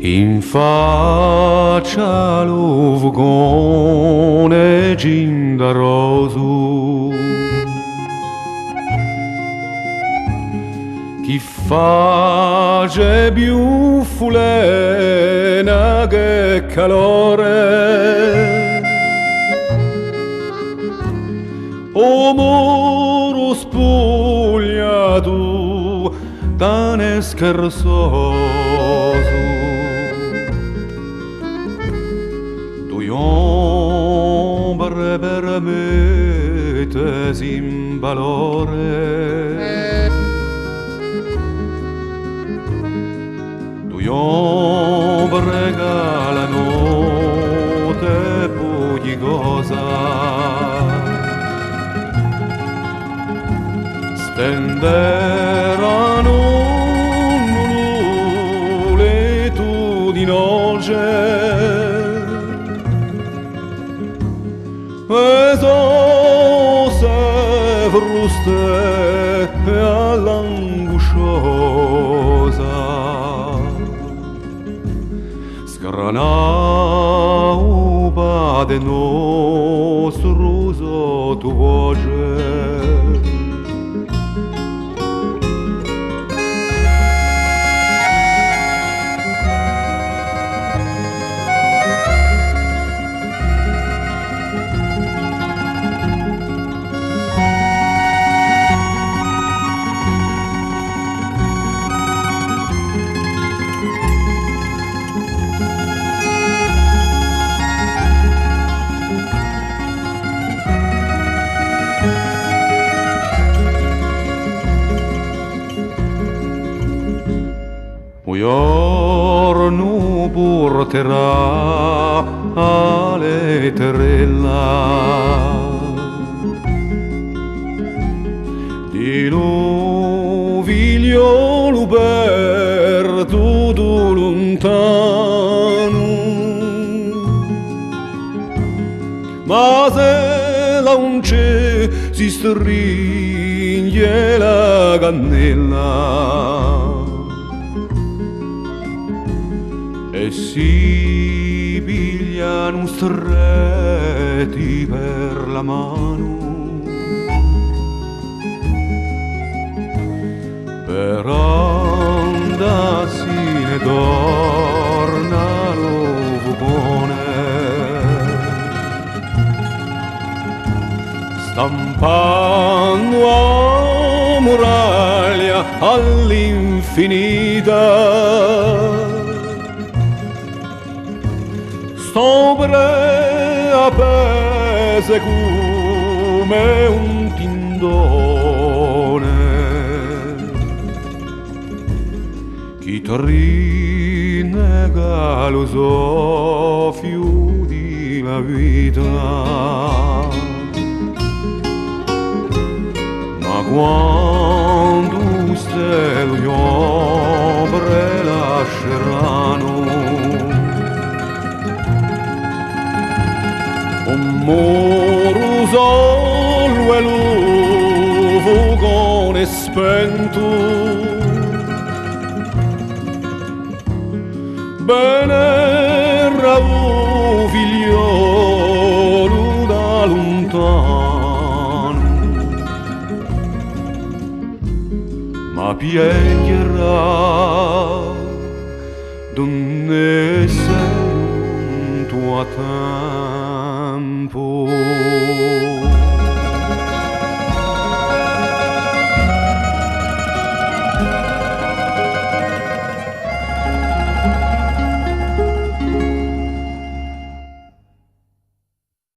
In faccia l'uvgone gindaroso, chi face più fulena che calore, o muro spogliato tan scherzoso. Due ombre per mettersi in valore, due ombre che la notte poi cosa stenderanno nulletudinoce e so se fruste all'angosciosa sgranau pade nostro sotto voce. Un giorno porterà all'eterella di lo figliolo perduto lontano, ma se la unce si stringe la cannella e si pigliano stretti per la mano per andarsene torna l'ovone stampando a muraglia all'infinita sopra appese come un tindone chi ti rinnega lo soffio di la vita, ma quando ste gli ombre lasceranno un muro solo e l'ufugone spento bene un figliolo da lontano ma piegherà donne sento a te.